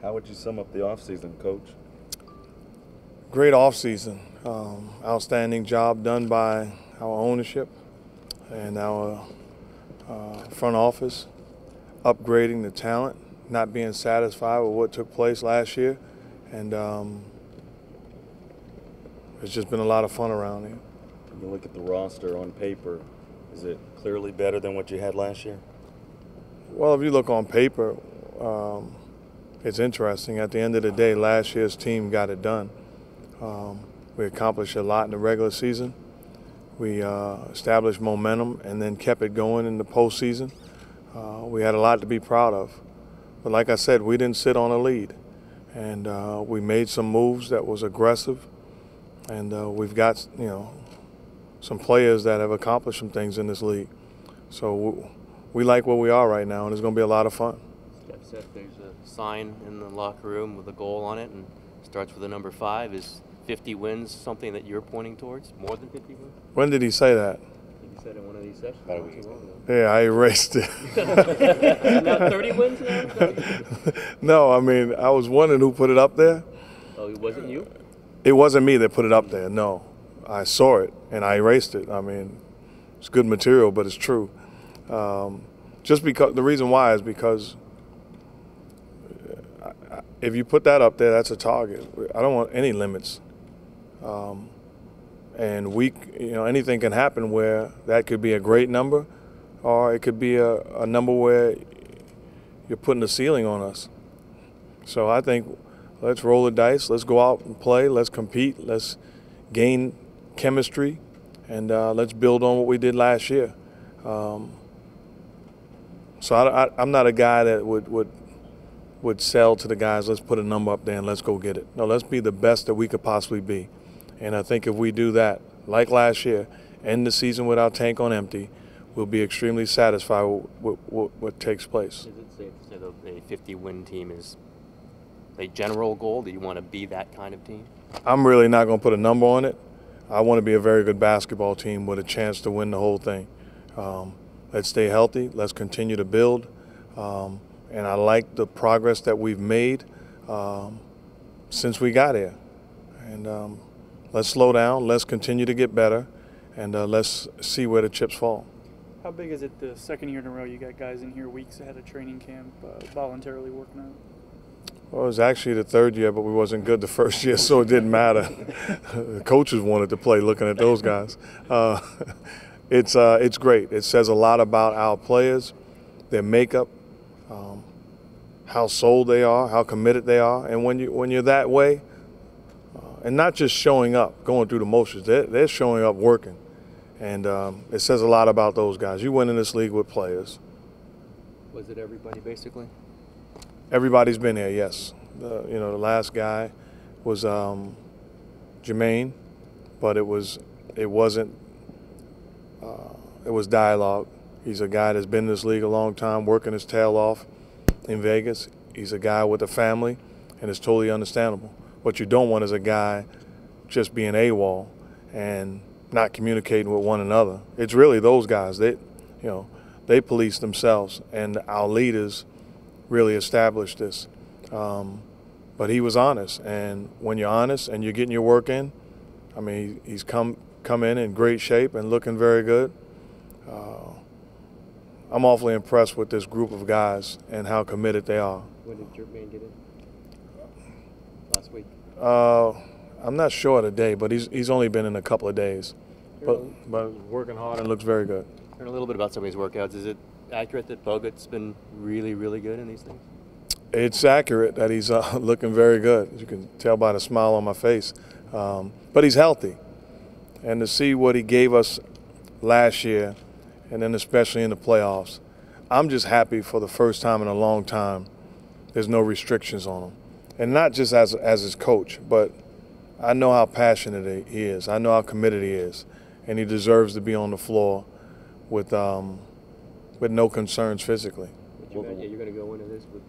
How would you sum up the offseason, Coach? Great offseason. Outstanding job done by our ownership and our front office, upgrading the talent, not being satisfied with what took place last year. And it's just been a lot of fun around here. When you look at the roster on paper, is it clearly better than what you had last year? Well, if you look on paper, it's interesting. At the end of the day, last year's team got it done. We accomplished a lot in the regular season. We established momentum and then kept it going in the postseason. We had a lot to be proud of. But like I said, we didn't sit on a lead. And we made some moves that was aggressive. And we've got, some players that have accomplished some things in this league. So we like where we are right now, and it's going to be a lot of fun. Steph said there's a sign in the locker room with a goal on it, and starts with the number 5. Is 50 wins something that you're pointing towards? More than 50 wins? When did he say that? I think he said in one of these sessions. About a week ago. Yeah, I erased it. Now 30 wins now? No, I was wondering who put it up there. Oh, it wasn't you? It wasn't me that put it up there, no. I saw it, and I erased it. It's good material, but it's true. Just because the reason why is because if you put that up there, that's a target. I don't want any limits. And anything can happen where that could be a great number, or it could be a number where you're putting a ceiling on us. So I think let's roll the dice. Let's go out and play. Let's compete. Let's gain chemistry, and let's build on what we did last year. So I'm not a guy that would sell to the guys, let's put a number up there and let's go get it. No, let's be the best that we could possibly be. And I think if we do that, like last year, end the season with our tank on empty, we'll be extremely satisfied with what takes place. Is it safe to say that a 50-win team is a general goal? Do you want to be that kind of team? I'm really not going to put a number on it. I want to be a very good basketball team with a chance to win the whole thing. Let's stay healthy. Let's continue to build. And I like the progress that we've made since we got here. And let's slow down. Let's continue to get better. And let's see where the chips fall. How big is it the second year in a row you got guys in here weeks ahead of training camp voluntarily working out? Well, it was actually the third year, but we wasn't good the first year, so it didn't matter. The coaches wanted to play looking at those guys. It's great. It says a lot about our players, their makeup, how sold they are, how committed they are. And when you're that way, and not just showing up, going through the motions, they're showing up working. And it says a lot about those guys. You win in this league with players. Was it everybody basically? Everybody's been here, yes. The last guy was Jermaine, but it was dialogue. He's a guy that's been in this league a long time, working his tail off in Vegas. He's a guy with a family, and it's totally understandable. What you don't want is a guy just being AWOL and not communicating with one another. It's really those guys. They police themselves, and our leaders really established this. But he was honest, and when you're honest and you're getting your work in, he's come in great shape and looking very good. I'm awfully impressed with this group of guys and how committed they are. When did Jermaine get in? Last week? I'm not sure of the day, but he's only been in a couple of days. But working hard and looks very good. Learn a little bit about some of these workouts. Is it accurate that Bogut's been really, really good in these things? It's accurate that he's looking very good. You can tell by the smile on my face. But he's healthy. And to see what he gave us last year, and then especially in the playoffs, I'm just happy for the first time in a long time there's no restrictions on him. And not just as his coach, but I know how passionate he is. I know how committed he is. And he deserves to be on the floor with no concerns physically. You're going to go into this with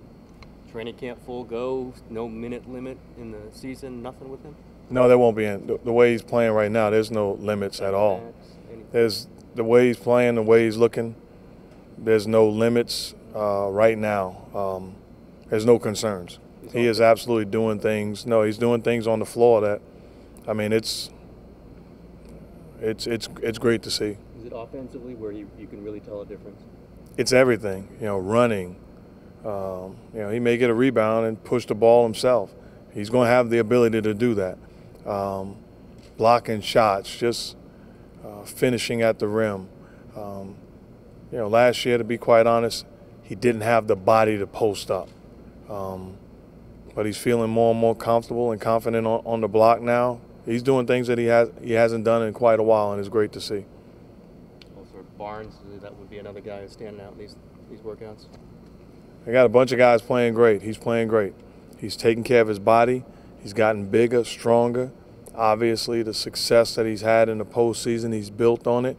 training camp full go, no minute limit in the season, nothing with him? No, there won't be. The way he's playing right now, there's no limits at all. There's the way he's playing, the way he's looking, there's no limits right now. There's no concerns. He is absolutely doing things. No, he's doing things on the floor that, I mean, it's great to see. Is it offensively where you can really tell a difference? It's everything, running. He may get a rebound and push the ball himself. He's going to have the ability to do that. Blocking shots, just finishing at the rim. Last year, to be quite honest, he didn't have the body to post up. But he's feeling more and more comfortable and confident on the block now. He's doing things that he hasn't done in quite a while, and it's great to see. Also, Barnes, that would be another guy who's standing out in these workouts. They got a bunch of guys playing great. He's playing great. He's taking care of his body. He's gotten bigger, stronger. Obviously, the success that he's had in the postseason, he's built on it.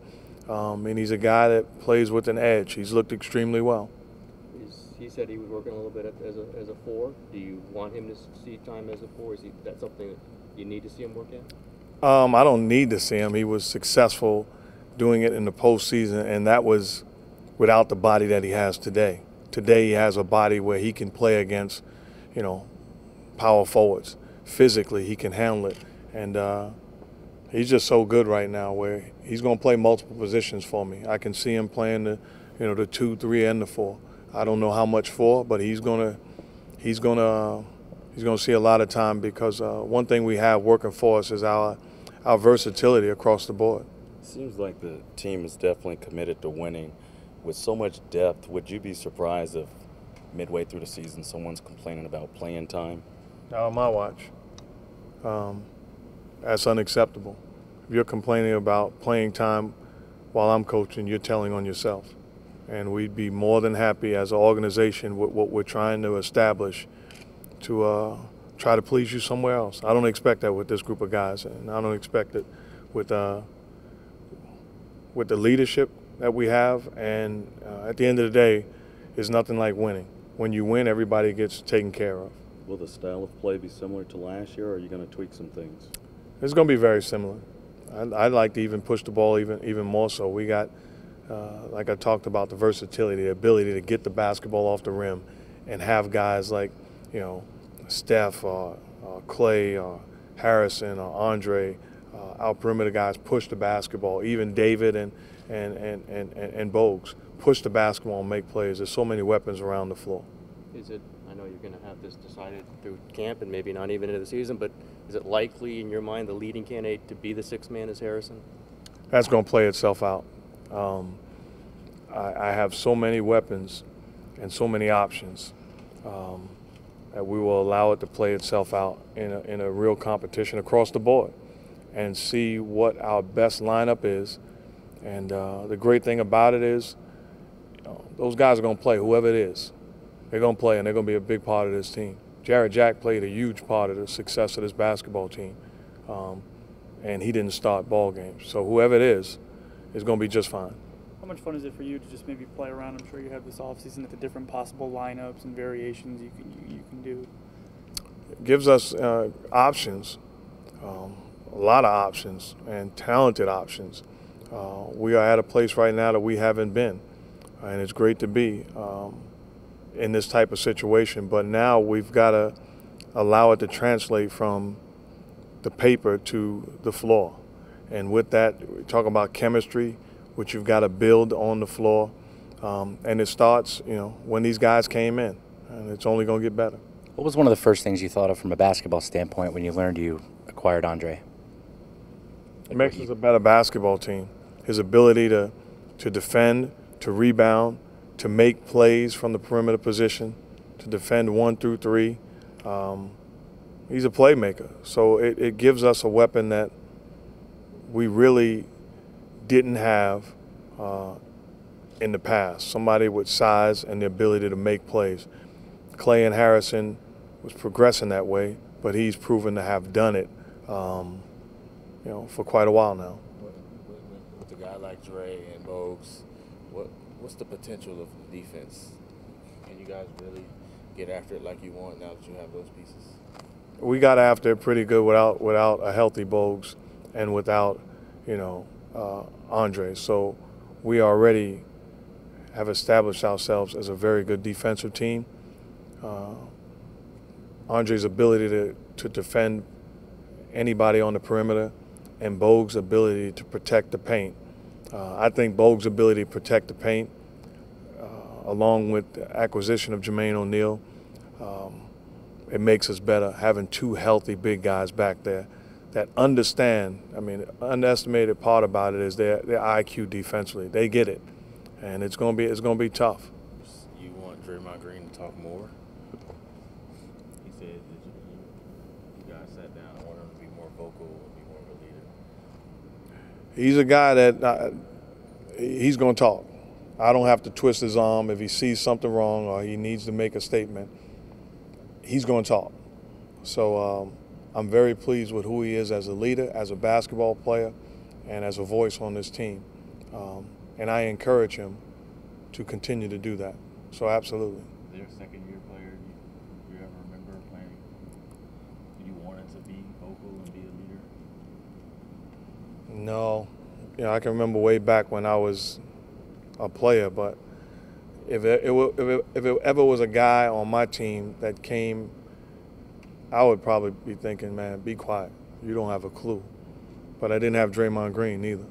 And he's a guy that plays with an edge. He's looked extremely well. He said he was working a little bit as a 4. Do you want him to see time as a 4? Is that something that you need to see him work at? I don't need to see him. He was successful doing it in the postseason, and that was without the body that he has today. Today he has a body where he can play against, power forwards. Physically, he can handle it. And he's just so good right now where he's going to play multiple positions for me. I can see him playing the 2, 3, and the 4. I don't know how much 4, but he's gonna see a lot of time because one thing we have working for us is our versatility across the board. Seems like the team is definitely committed to winning. With so much depth, would you be surprised if midway through the season someone's complaining about playing time? Not on my watch. That's unacceptable. If you're complaining about playing time while I'm coaching, you're telling on yourself. And we'd be more than happy as an organization with what we're trying to establish to try to please you somewhere else. I don't expect that with this group of guys, and I don't expect it with the leadership that we have. And at the end of the day, it's nothing like winning. When you win, everybody gets taken care of. Will the style of play be similar to last year, or are you going to tweak some things? It's going to be very similar. I'd like to even push the ball even more so. We got, like I talked about, the versatility, the ability to get the basketball off the rim and have guys like, Steph or Clay or Harrison or Andre, our perimeter guys push the basketball. Even David and Bogues push the basketball and make plays. There's so many weapons around the floor. I know you're going to have this decided through camp and maybe not even into the season, but is it likely in your mind the leading candidate to be the 6th man is Harrison? That's going to play itself out. I have so many weapons and so many options that we will allow it to play itself out in a real competition across the board and see what our best lineup is. And the great thing about it is those guys are going to play, whoever it is. They're going to play, and they're going to be a big part of this team. Jarrett Jack played a huge part of the success of this basketball team, and he didn't start ball games. So whoever it is going to be just fine. How much fun is it for you to just maybe play around? I'm sure you have this offseason at the different possible lineups and variations you can do. It gives us options, a lot of options, and talented options. We are at a place right now that we haven't been, and it's great to be in this type of situation. But now we've got to allow it to translate from the paper to the floor. And with that, we talk about chemistry, which you've got to build on the floor. And it starts, when these guys came in, and it's only going to get better. What was one of the first things you thought of from a basketball standpoint when you learned you acquired Andre? It makes us a better basketball team. His ability to defend, to rebound, to make plays from the perimeter position, to defend 1 through 3. He's a playmaker. So it gives us a weapon that we really didn't have in the past. Somebody with size and the ability to make plays. Clay and Harrison was progressing that way, but he's proven to have done it, for quite a while now. With a guy like Dre and Bogues, what's the potential of the defense? Can you guys really get after it like you want now that you have those pieces? We got after it pretty good without a healthy Bogues and without, Andre. So we already have established ourselves as a very good defensive team. Andre's ability to defend anybody on the perimeter, and Bogue's ability to protect the paint. I think Bogue's ability to protect the paint, along with the acquisition of Jermaine O'Neal, it makes us better having two healthy big guys back there that understand. I mean, the underestimated part about it is their IQ defensively. They get it, and it's gonna be tough. You want Draymond Green to talk more? He said that you guys sat down and wanted him to be more vocal and be more of a leader. He's a guy that he's going to talk. I don't have to twist his arm if he sees something wrong or he needs to make a statement. He's going to talk. So I'm very pleased with who he is as a leader, as a basketball player, and as a voice on this team. And I encourage him to continue to do that. So absolutely. Is there a second-year player you ever remember playing? You wanted to be vocal and be a leader? No. You know, I can remember way back when I was a player, but if it ever was a guy on my team that came, I would probably be thinking, man, be quiet. You don't have a clue. But I didn't have Draymond Green either.